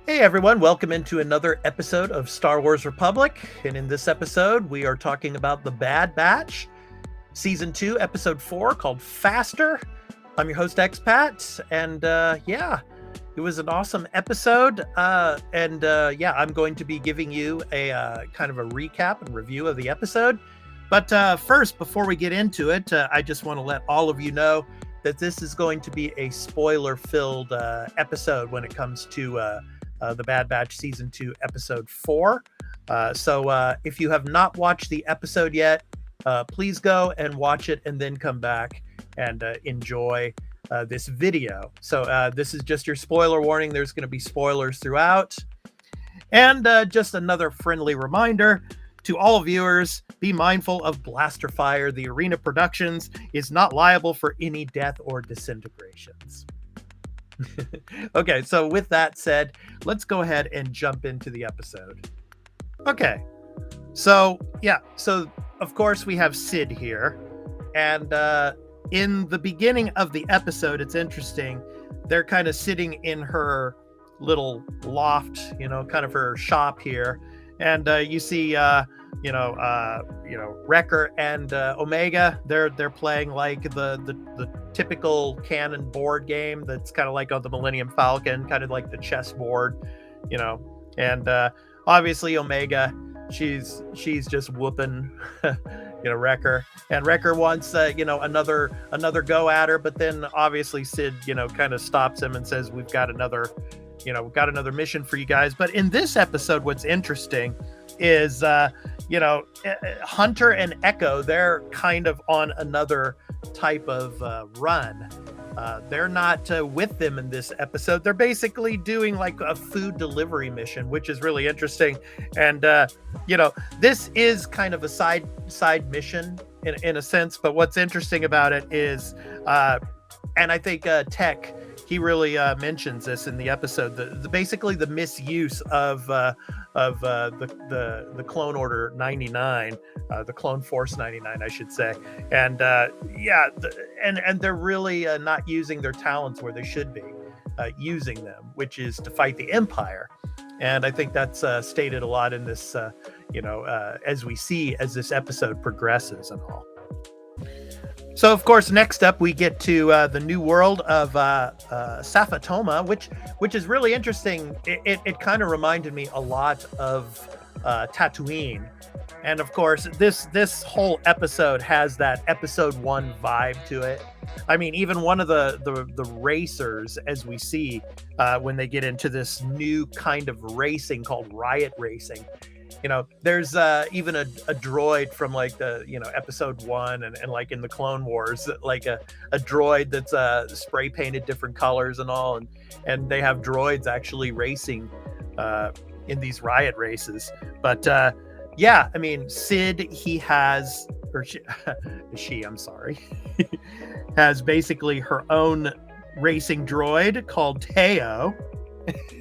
Hey everyone, welcome into another episode of Star Wars Republic. And in this episode, we are talking about The Bad Batch, Season 2, Episode 4, called Faster. I'm your host, Expat, and it was an awesome episode. I'm going to be giving you a kind of a recap and review of the episode. But first, before we get into it, I just want to let all of you know that this is going to be a spoiler-filled episode when it comes to The Bad Batch Season 2, Episode 4. So if you have not watched the episode yet, please go and watch it and then come back and enjoy this video. So this is just your spoiler warning. There's going to be spoilers throughout. And just another friendly reminder to all viewers, be mindful of blaster fire. The Arena Productions is not liable for any death or disintegrations. Okay, so with that said, let's go ahead and jump into the episode. Okay, so of course we have Sid here, and in the beginning of the episode, it's interesting, they're kind of sitting in her little loft, kind of her shop here, and you see Wrecker and Omega, they're playing like the typical canon board game that's kind of like on the Millennium Falcon, kind of like the chessboard, and obviously Omega, she's just whooping Wrecker, and Wrecker wants another go at her, but then obviously Sid kind of stops him and says, we've got another mission for you guys. But in this episode, what's interesting is Hunter and Echo, they're kind of on another type of run. They're not with them in this episode. They're basically doing like a food delivery mission, which is really interesting. And this is kind of a side mission in a sense, but what's interesting about it is and I think Tech, he really mentions this in the episode, basically the misuse of the Clone Order 99, the Clone Force 99, I should say, and and they're really not using their talents where they should be using them, which is to fight the Empire. And I think that's stated a lot in this, as we see as this episode progresses and all. So, of course, next up we get to the new world of Safatoma, which is really interesting. It kind of reminded me a lot of Tatooine. And, of course, this whole episode has that Episode 1 vibe to it. I mean, even one of the racers, as we see when they get into this new kind of racing called Riot Racing, there's even a droid from like the Episode 1 and like in the Clone Wars, like a droid that's spray painted different colors and all, and they have droids actually racing in these riot races. But I mean, Sid, he has, or she I'm sorry, has basically her own racing droid called Teo.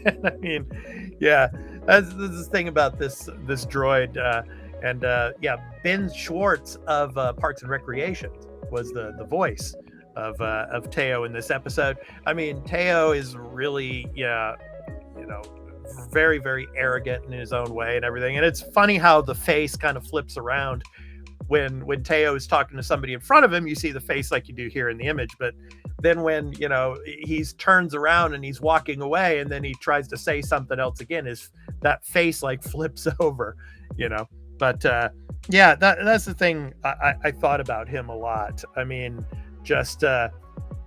And I mean, yeah, that's the thing about this droid. Ben Schwartz of Parks and Recreation was the voice of Teo in this episode. I mean, Teo is really, very, very arrogant in his own way and everything. And it's funny how the face kind of flips around when Teo is talking to somebody in front of him. You see the face like you do here in the image, but then when he turns around and he's walking away, and then he tries to say something else again, that face like flips over, But that's the thing I thought about him a lot. I mean, just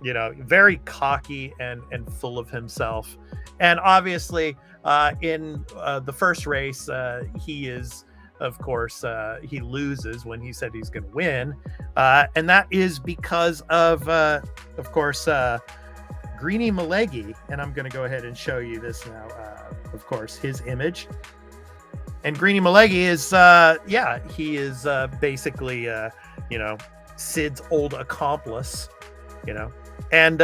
very cocky and full of himself. And obviously in the first race, he is, of course, he loses when he said he's going to win. And that is because of course, Greenie Malegi. And I'm going to go ahead and show you this now. Of course, his image. And Greenie Malegi is, he is basically, Sid's old accomplice, and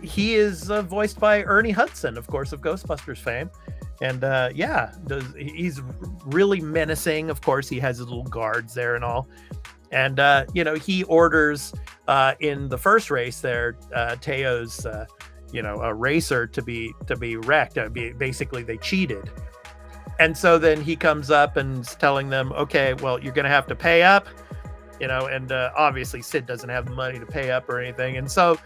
he is voiced by Ernie Hudson, of course, of Ghostbusters fame. And he's really menacing. Of course, he has his little guards there and all. And, he orders in the first race there, Teo's, a racer to be wrecked. Basically, they cheated. And so then he comes up and is telling them, okay, well, you're going to have to pay up, and obviously Sid doesn't have the money to pay up or anything. And so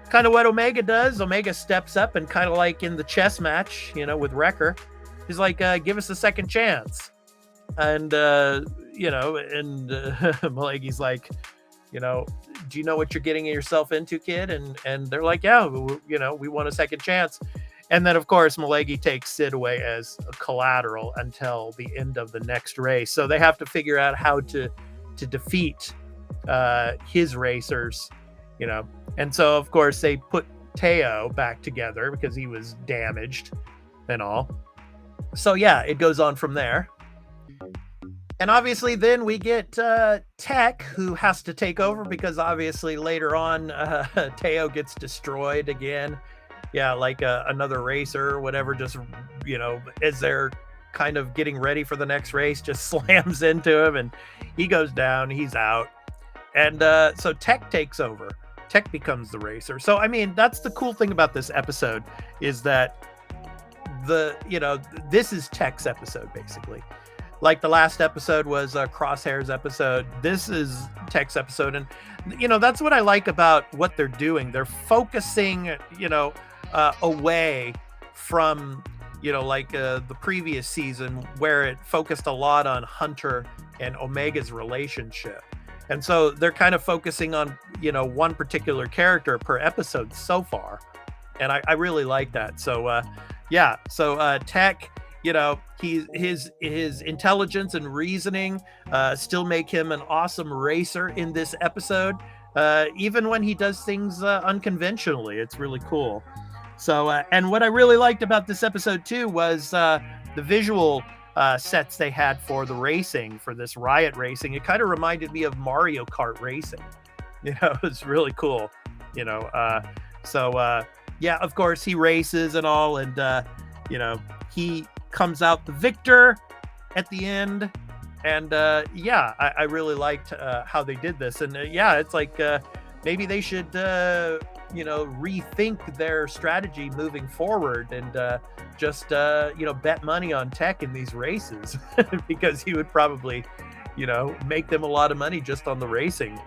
kind of what Omega does, Omega steps up and kind of like in the chess match, with Wrecker, he's like, give us a second chance. And, Malagi's like, do you know what you're getting yourself into, kid? And they're like, yeah, we want a second chance. And then, of course, Malagi takes Sid away as a collateral until the end of the next race. So they have to figure out how to defeat his racers, And so, of course, they put Teo back together because he was damaged and all. So, yeah, it goes on from there. And obviously then we get Tech, who has to take over because obviously later on Teo gets destroyed again. Yeah, like another racer or whatever, just, as they're kind of getting ready for the next race, just slams into him and he goes down, he's out. And so Tech takes over. Tech becomes the racer. So, I mean, that's the cool thing about this episode is that this is Tech's episode, basically. Like the last episode was Crosshair's episode. This is Tech's episode. And, that's what I like about what they're doing. They're focusing, away from, the previous season where it focused a lot on Hunter and Omega's relationship. And so they're kind of focusing on, one particular character per episode so far. And I really like that. So, Tech, his intelligence and reasoning still make him an awesome racer in this episode. Even when he does things unconventionally, it's really cool. So, and what I really liked about this episode too was the visual sets they had for the racing, for this Riot Racing. It kind of reminded me of Mario Kart Racing. It was really cool. Yeah, of course he races and all, and he comes out the victor at the end. And I really liked how they did this. And it's like maybe they should rethink their strategy moving forward and just bet money on Tech in these races because he would probably make them a lot of money just on the racing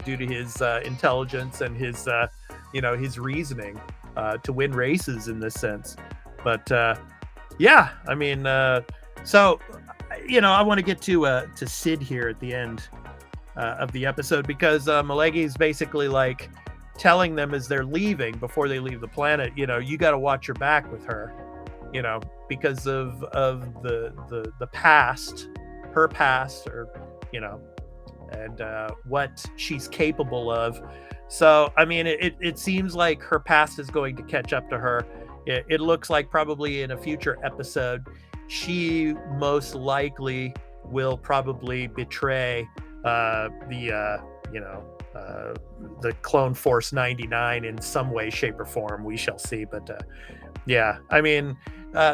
due to his intelligence and his his reasoning to win races in this sense. But I mean, so I want to get to Sid here at the end of the episode because Malagi is basically like telling them as they're leaving before they leave the planet, you got to watch your back with her, because of the past, her past, or and what she's capable of. So I mean, it seems like her past is going to catch up to her. It looks like probably in a future episode, she most likely will probably betray the Clone Force 99 in some way, shape, or form. We shall see. But I mean,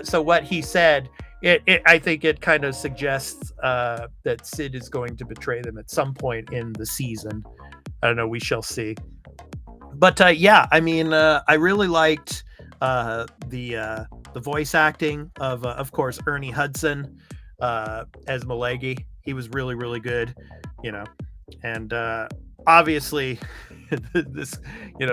so what he said, I think it kind of suggests that Sid is going to betray them at some point in the season. I don't know. We shall see. But I mean, I really liked the voice acting of course, Ernie Hudson as Malagi. He was really, really good, and obviously this,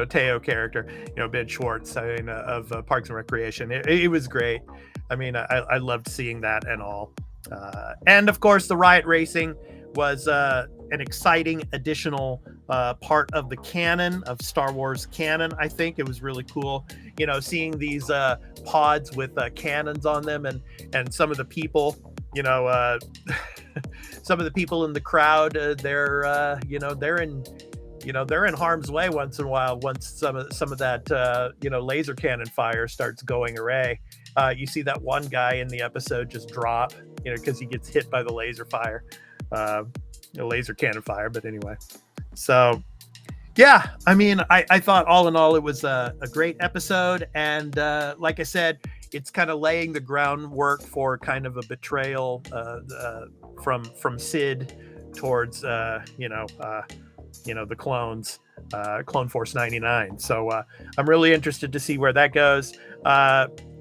Teo character, Ben Schwartz, I mean, of Parks and Recreation. It was great. I mean, I loved seeing that and all. And of course, the Riot Racing was an exciting additional part of the canon of Star Wars canon. I think it was really cool, seeing these pods with cannons on them, and some of the people, some of the people in the crowd, they're in harm's way once in a while. Once some of that laser cannon fire starts going array, you see that one guy in the episode just drop, because he gets hit by the laser fire. Laser cannon fire, but anyway. So I mean, I thought all in all it was a great episode, and like I said, it's kind of laying the groundwork for kind of a betrayal from Sid towards the clones Clone Force 99. So I'm really interested to see where that goes.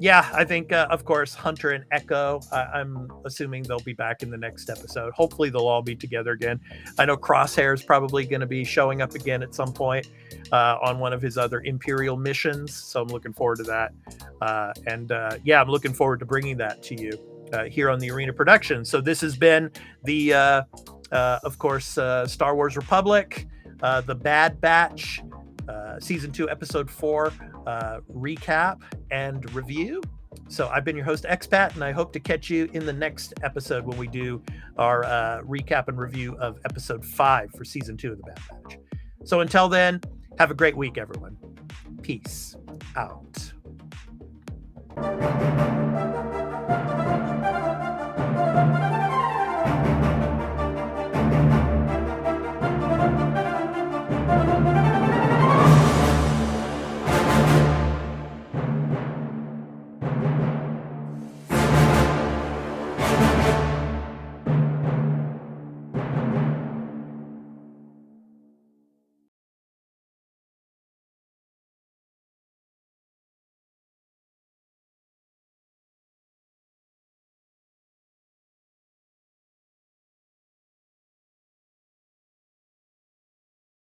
Yeah, I think, of course, Hunter and Echo, I'm assuming they'll be back in the next episode. Hopefully they'll all be together again. I know Crosshair is probably going to be showing up again at some point on one of his other Imperial missions. So I'm looking forward to that. Yeah, I'm looking forward to bringing that to you here on the Arena Production. So this has been the, of course, Star Wars Republic, the Bad Batch, Season 2, Episode 4 recap and review. So I've been your host, Expat, and I hope to catch you in the next episode when we do our recap and review of Episode 5 for Season 2 of the Bad Batch. So until then, have a great week, everyone. Peace out.